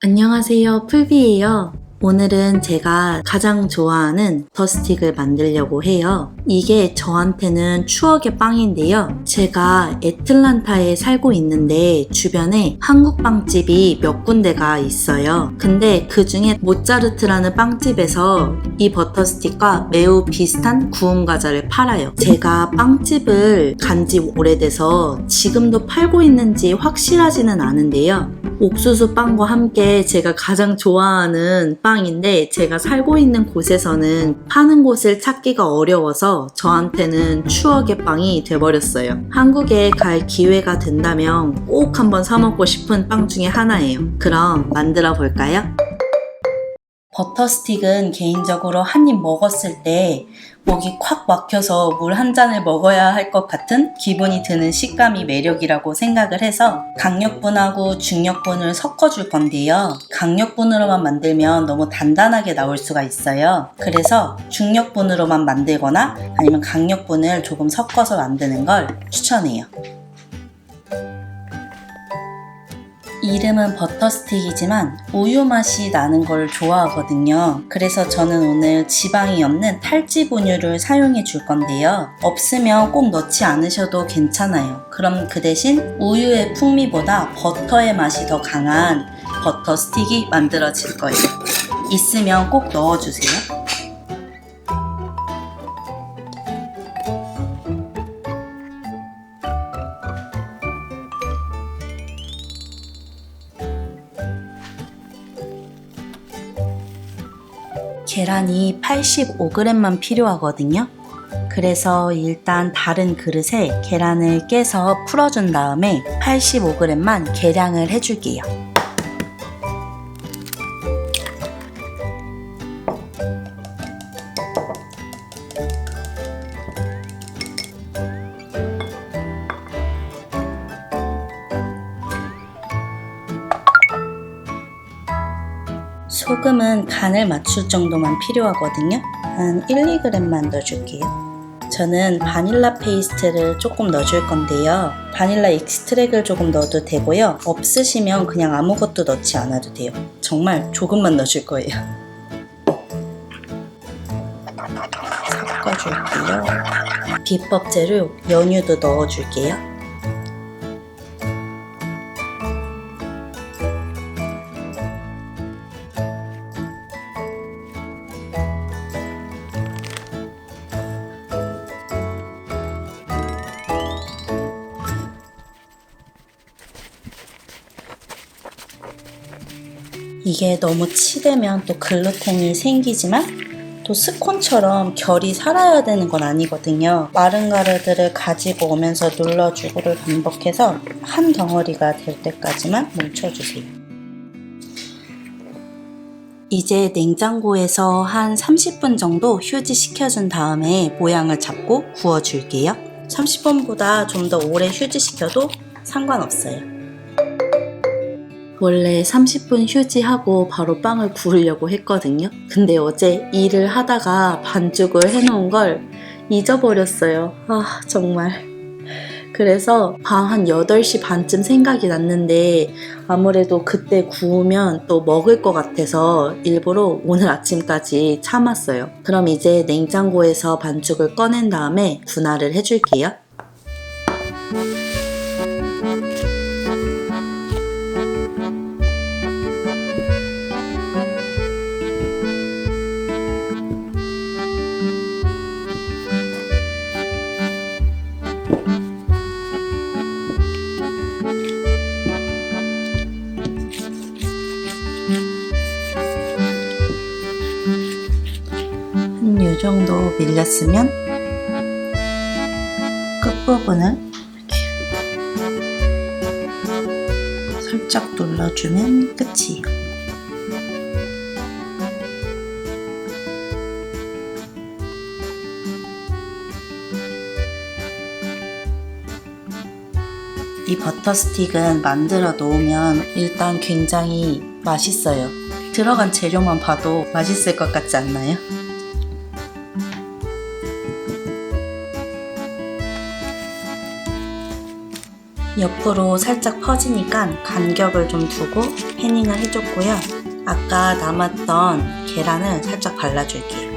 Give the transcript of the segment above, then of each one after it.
안녕하세요, 풀비예요. 오늘은 제가 가장 좋아하는 버터스틱을 만들려고 해요. 이게 저한테는 추억의 빵인데요. 제가 애틀란타에 살고 있는데 주변에 한국 빵집이 몇 군데가 있어요. 근데 그 중에 모짜르트라는 빵집에서 이 버터스틱과 매우 비슷한 구운 과자를 팔아요. 제가 빵집을 간지 오래돼서 지금도 팔고 있는지 확실하지는 않은데요. 옥수수 빵과 함께 제가 가장 좋아하는 빵인데 제가 살고 있는 곳에서는 파는 곳을 찾기가 어려워서 저한테는 추억의 빵이 돼버렸어요. 한국에 갈 기회가 된다면 꼭 한번 사 먹고 싶은 빵 중에 하나예요. 그럼 만들어 볼까요? 버터스틱은 개인적으로 한 입 먹었을 때 목이 콱 막혀서 물 한 잔을 먹어야 할 것 같은 기분이 드는 식감이 매력이라고 생각을 해서 강력분하고 중력분을 섞어줄 건데요. 강력분으로만 만들면 너무 단단하게 나올 수가 있어요. 그래서 중력분으로만 만들거나 아니면 강력분을 조금 섞어서 만드는 걸 추천해요. 이름은 버터스틱이지만 우유 맛이 나는 걸 좋아하거든요. 그래서 저는 오늘 지방이 없는 탈집 우유를 사용해 줄 건데요. 없으면 꼭 넣지 않으셔도 괜찮아요. 그럼 그 대신 우유의 풍미보다 버터의 맛이 더 강한 버터스틱이 만들어질 거예요. 있으면 꼭 넣어주세요. 계란이 85g만 필요하거든요. 그래서 일단 다른 그릇에 계란을 깨서 풀어준 다음에 85g만 계량을 해줄게요. 소금은 간을 맞출 정도만 필요하거든요. 한 1, 2g만 넣어줄게요. 저는 바닐라 페이스트를 조금 넣어줄 건데요. 바닐라 익스트랙을 조금 넣어도 되고요. 없으시면 그냥 아무것도 넣지 않아도 돼요. 정말 조금만 넣어줄 거예요. 섞어줄게요. 비법 재료 연유도 넣어줄게요. 이게 너무 치대면 또 글루텐이 생기지만 또 스콘처럼 결이 살아야 되는 건 아니거든요. 마른 가루들을 가지고 오면서 눌러주고를 반복해서 한 덩어리가 될 때까지만 뭉쳐주세요. 이제 냉장고에서 한 30분 정도 휴지시켜준 다음에 모양을 잡고 구워줄게요. 30분보다 좀 더 오래 휴지시켜도 상관없어요. 원래 30분 휴지하고 바로 빵을 구우려고 했거든요. 근데 어제 일을 하다가 반죽을 해놓은 걸 잊어버렸어요. 정말. 그래서 밤 한 8시 반쯤 생각이 났는데 아무래도 그때 구우면 또 먹을 것 같아서 일부러 오늘 아침까지 참았어요. 그럼 이제 냉장고에서 반죽을 꺼낸 다음에 분할을 해줄게요. 이 정도 밀렸으면 끝부분을 이렇게 살짝 눌러주면 끝이에요. 이 버터스틱은 만들어 놓으면 일단 굉장히 맛있어요. 들어간 재료만 봐도 맛있을 것 같지 않나요? 옆으로 살짝 퍼지니까 간격을 좀 두고 패닝을 해줬고요. 아까 남았던 계란을 살짝 발라줄게요.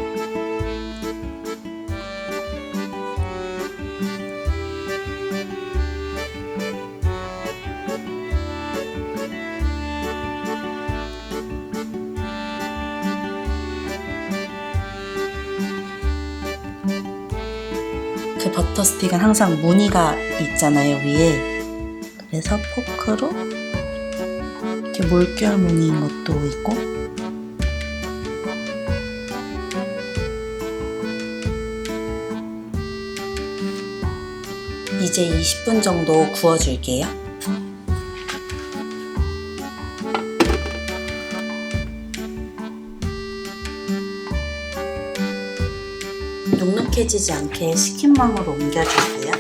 그 버터 스틱은 항상 무늬가 있잖아요, 위에. 그래서 포크로 이렇게 물결 무늬인 것도 있고, 이제 20분 정도 구워줄게요. 눅눅해지지 않게 식힌망으로 옮겨줄게요.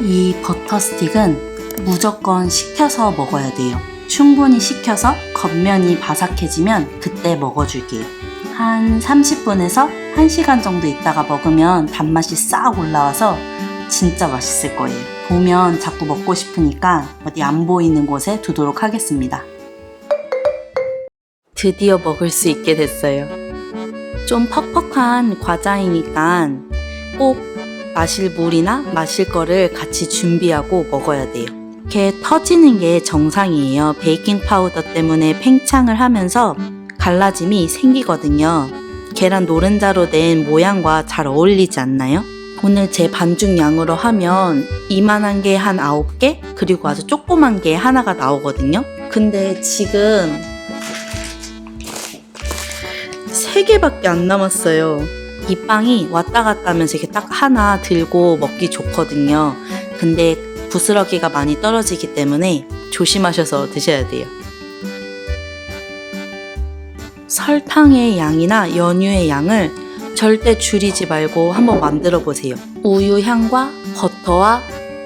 이 버터 스틱은 무조건 식혀서 먹어야 돼요. 충분히 식혀서 겉면이 바삭해지면 그때 먹어줄게요. 한 30분에서 1시간 정도 있다가 먹으면 단맛이 싹 올라와서 진짜 맛있을 거예요. 보면 자꾸 먹고 싶으니까 어디 안 보이는 곳에 두도록 하겠습니다. 드디어 먹을 수 있게 됐어요. 좀 퍽퍽한 과자이니까 꼭 마실 물이나 마실 거를 같이 준비하고 먹어야 돼요. 이렇게 터지는 게 정상이에요. 베이킹 파우더 때문에 팽창을 하면서 갈라짐이 생기거든요. 계란 노른자로 낸 모양과 잘 어울리지 않나요? 오늘 제 반죽 양으로 하면 이만한 게 한 9개, 그리고 아주 조그만 게 하나가 나오거든요. 근데 지금 3개밖에 안 남았어요. 이 빵이 왔다 갔다 하면서 이렇게 딱 하나 들고 먹기 좋거든요. 근데 부스러기가 많이 떨어지기 때문에 조심하셔서 드셔야 돼요. 설탕의 양이나 연유의 양을 절대 줄이지 말고 한번 만들어 보세요. 우유 향과 버터와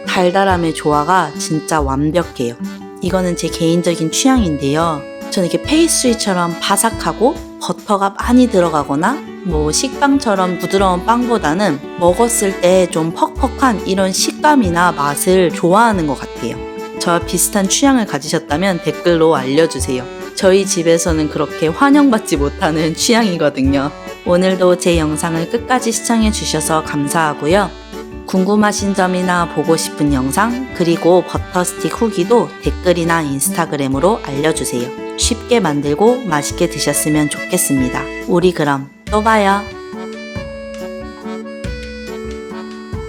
달달함의 조화가 진짜 완벽해요. 이거는 제 개인적인 취향인데요. 저는 이렇게 페이스트리처럼 바삭하고 버터가 많이 들어가거나 뭐 식빵처럼 부드러운 빵보다는 먹었을 때 좀 퍽퍽한 이런 식감이나 맛을 좋아하는 것 같아요. 저와 비슷한 취향을 가지셨다면 댓글로 알려주세요. 저희 집에서는 그렇게 환영받지 못하는 취향이거든요. 오늘도 제 영상을 끝까지 시청해 주셔서 감사하고요. 궁금하신 점이나 보고 싶은 영상, 그리고 버터 스틱 후기도 댓글이나 인스타그램으로 알려주세요. 쉽게 만들고 맛있게 드셨으면 좋겠습니다. 우리 그럼 또 봐요.